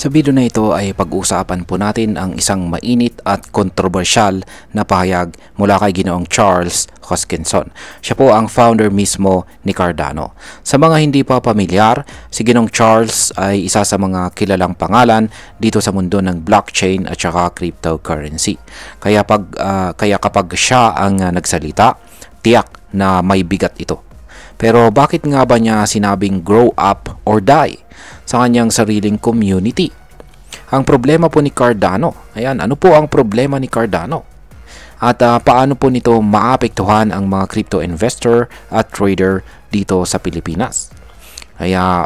Sa video na ito ay pag-uusapan po natin ang isang mainit at kontrobersyal na pahayag mula kay Ginoong Charles Hoskinson. Siya po ang founder mismo ni Cardano. Sa mga hindi pa pamilyar, si Ginoong Charles ay isa sa mga kilalang pangalan dito sa mundo ng blockchain at saka cryptocurrency. Kaya kapag siya ang nagsalita, tiyak na may bigat ito. Pero bakit nga ba niya sinabing grow up or die sa kanyang sariling community? Ang problema po ni Cardano, ano po ang problema ni Cardano? At paano po nito maapektuhan ang mga crypto investor at trader dito sa Pilipinas? Kaya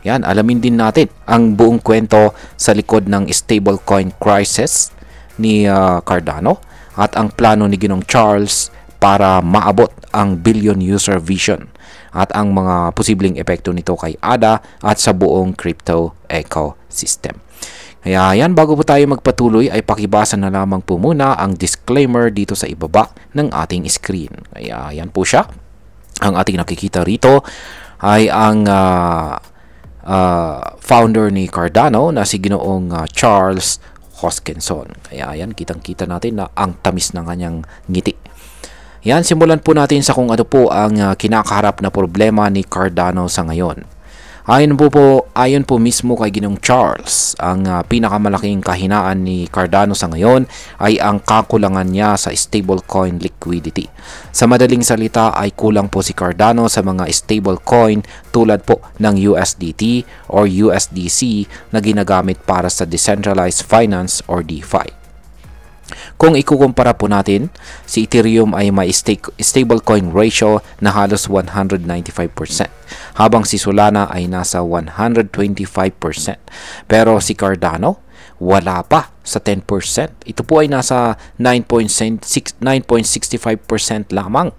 alamin din natin ang buong kwento sa likod ng stablecoin crisis ni Cardano at ang plano ni Ginong Charles para maabot ang billion user vision at ang mga posibleng epekto nito kay ADA at sa buong crypto ecosystem. Kaya bago po tayo magpatuloy ay pakibasa na lamang po muna ang disclaimer dito sa ibaba ng ating screen. Kaya yan po siya. Ang ating nakikita rito ay ang founder ni Cardano na si Ginoong Charles Hoskinson. Kaya kitang-kita natin na ang tamis ng kanyang ngiti. Simulan po natin sa kung ano po ang kinakaharap na problema ni Cardano sa ngayon. Ayon po mismo kay Ginong Charles, ang pinakamalaking kahinaan ni Cardano sa ngayon ay ang kakulangan niya sa stablecoin liquidity. Sa madaling salita ay kulang po si Cardano sa mga stablecoin tulad po ng USDT or USDC na ginagamit para sa decentralized finance or DeFi. Kung ikukumpara po natin, si Ethereum ay may stablecoin ratio na halos 195%, habang si Solana ay nasa 125%. Pero si Cardano, wala pa sa 10%. Ito po ay nasa 9.65% lamang.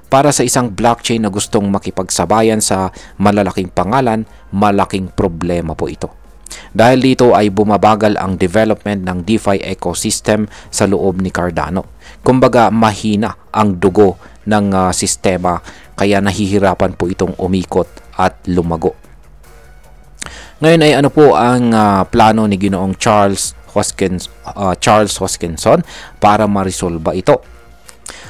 Para sa isang blockchain na gustong makipagsabayan sa malalaking pangalan, malaking problema po ito. Dahil dito ay bumabagal ang development ng DeFi ecosystem sa loob ni Cardano. Kumbaga mahina ang dugo ng sistema kaya nahihirapan po itong umikot at lumago. Ngayon ay ano po ang plano ni Ginoong Charles Hoskinson para ma-resolve ito?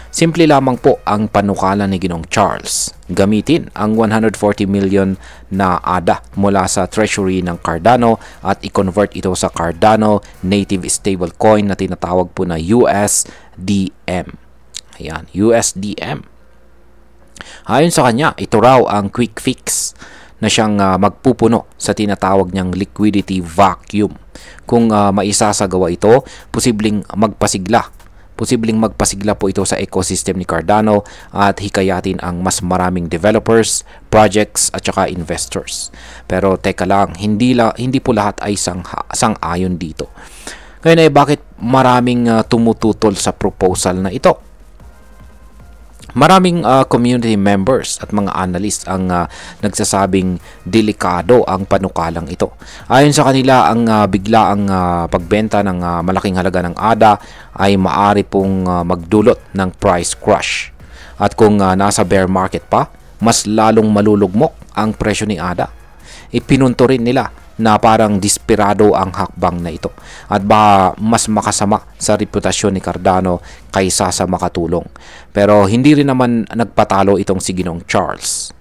Simple lamang po ang panukala ni Ginong Charles. Gamitin ang 140 million na ADA mula sa treasury ng Cardano at i-convert ito sa Cardano native stablecoin na tinatawag po na USDM. USDM. Ayon sa kanya, ito raw ang quick fix na siyang magpupuno sa tinatawag niyang liquidity vacuum. Kung maisasagawa ito, posibleng magpasigla po ito sa ecosystem ni Cardano at hikayatin ang mas maraming developers, projects at saka investors. Pero teka lang, hindi po lahat ay sang-ayon dito. Ngayon ay bakit maraming tumututol sa proposal na ito? Maraming community members at mga analyst ang nagsasabing delikado ang panukalang ito. Ayon sa kanila, ang biglaang pagbenta ng malaking halaga ng ADA ay maaari pong magdulot ng price crash. At kung nasa bear market pa, mas lalong malulugmok ang presyo ni ADA. Ipinunto rin nila na parang desperado ang hakbang na ito at baka mas makasama sa reputasyon ni Cardano kaysa sa makatulong. Pero hindi rin naman nagpatalo itong si Ginong Charles.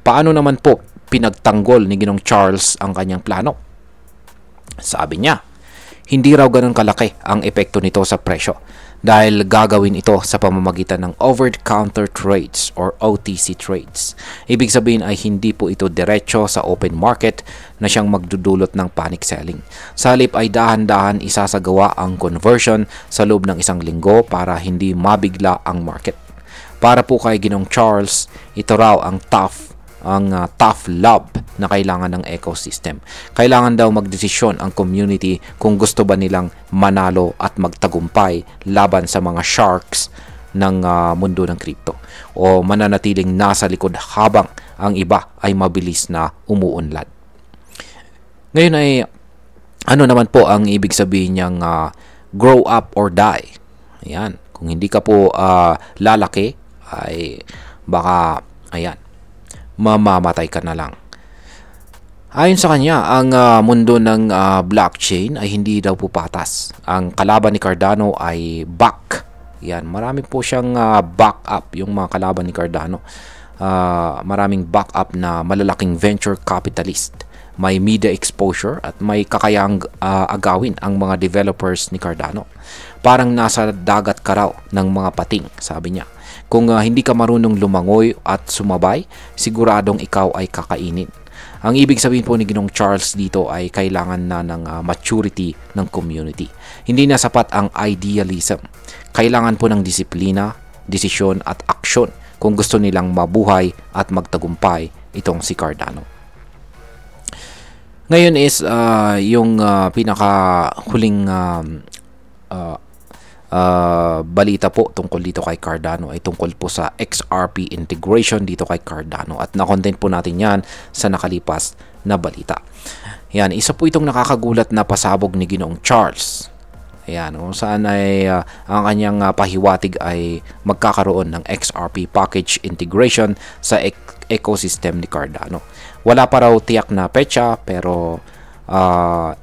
Paano naman po pinagtanggol ni Ginong Charles ang kanyang plano? Sabi niya, hindi raw ganun kalaki ang epekto nito sa presyo dahil gagawin ito sa pamamagitan ng over-the-counter trades or OTC trades. Ibig sabihin ay hindi po ito diretso sa open market na siyang magdudulot ng panic selling. Sa halip ay dahan-dahan isasagawa ang conversion sa loob ng isang linggo para hindi mabigla ang market. Para po kay Ginong Charles, ito raw ang tough love na kailangan ng ecosystem. Kailangan daw magdesisyon ang community kung gusto ba nilang manalo at magtagumpay laban sa mga sharks ng mundo ng crypto o mananatiling nasa likod habang ang iba ay mabilis na umuunlad. Ngayon ay ano naman po ang ibig sabihin niyang grow up or die? Kung hindi ka po lalaki ay baka mamamatay ka na lang. Ayon sa kanya, ang mundo ng blockchain ay hindi daw po patas. Ang kalaban ni Cardano ay back. Yan, marami po siyang backup yung mga kalaban ni Cardano. Maraming backup na malalaking venture capitalist. May media exposure at may kakayang agawin ang mga developers ni Cardano. Parang nasa dagat ka raw ng mga pating, sabi niya. Kung hindi ka marunong lumangoy at sumabay, siguradong ikaw ay kakainin. Ang ibig sabihin po ni Ginong Charles dito ay kailangan na ng maturity ng community. Hindi na sapat ang idealism. Kailangan po ng disiplina, desisyon at aksyon kung gusto nilang mabuhay at magtagumpay itong si Cardano. Ngayon is yung pinakahuling balita po tungkol dito kay Cardano ay tungkol po sa XRP integration dito kay Cardano, at na-content po natin yan sa nakalipas na balita. Yan, isa po itong nakakagulat na pasabog ni Ginoong Charles. Ayan, kung saan ay ang kanyang pahiwatig ay magkakaroon ng XRP package integration sa ecosystem ni Cardano. Wala pa raw tiyak na petsa pero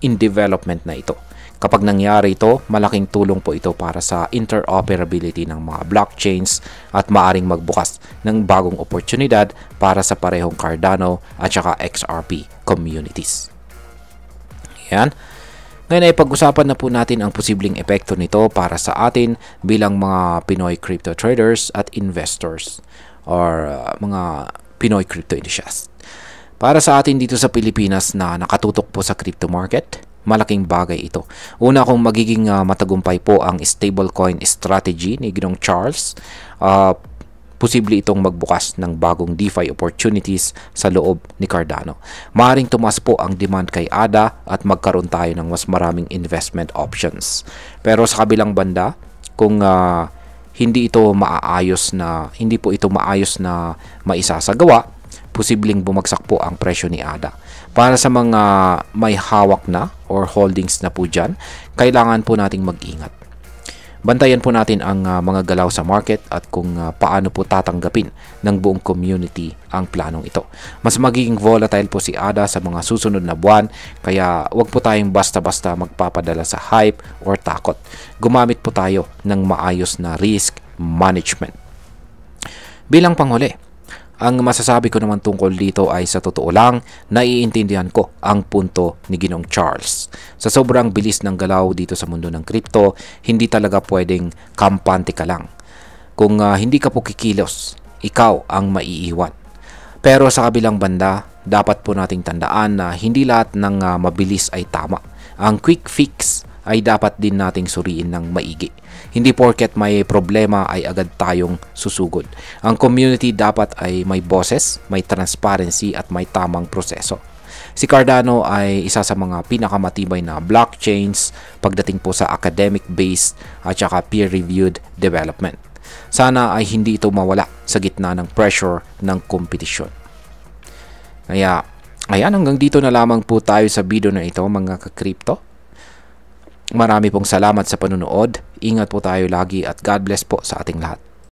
in development na ito. Kapag nangyari ito, malaking tulong po ito para sa interoperability ng mga blockchains at maaring magbukas ng bagong oportunidad para sa parehong Cardano at saka XRP communities. Yan. Ngayon ay pag-usapan na po natin ang posibleng epekto nito para sa atin bilang mga Pinoy crypto traders at investors or mga Pinoy crypto enthusiasts. Para sa atin dito sa Pilipinas na nakatutok po sa crypto market, malaking bagay ito. Una, kung magiging matagumpay po ang stablecoin strategy ni Ginong Charles, posible itong magbukas ng bagong DeFi opportunities sa loob ni Cardano. Maaaring tumaas po ang demand kay ADA at magkaroon tayo ng mas maraming investment options. Pero sa kabilang banda, kung hindi po ito maayos na maisasagawa, posibleng bumagsak po ang presyo ni ADA. Para sa mga may hawak na or holdings na po dyan, kailangan po nating mag-ingat. Bantayan po natin ang mga galaw sa market at kung paano po tatanggapin ng buong community ang planong ito. Mas magiging volatile po si ADA sa mga susunod na buwan, kaya wag po tayong basta-basta magpapadala sa hype or takot. Gumamit po tayo ng maayos na risk management. Bilang panghuli, ang masasabi ko naman tungkol dito ay sa totoo lang, naiintindihan ko ang punto ni Ginong Charles. Sa sobrang bilis ng galaw dito sa mundo ng crypto, hindi talaga pwedeng kampante ka lang. Kung hindi ka po kikilos, ikaw ang maiiwan. Pero sa kabilang banda, dapat po nating tandaan na hindi lahat ng mabilis ay tama. Ang quick fix ay dapat din nating suriin ng maigi. Hindi porket may problema ay agad tayong susugod. Ang community dapat ay may boses, may transparency at may tamang proseso. Si Cardano ay isa sa mga pinakamatibay na blockchains pagdating po sa academic-based at saka peer-reviewed development. Sana ay hindi ito mawala sa gitna ng pressure ng kompetisyon. Kaya, ayan, hanggang dito na lamang po tayo sa video na ito mga ka-crypto. Marami pong salamat sa panunood. Ingat po tayo lagi at God bless po sa ating lahat.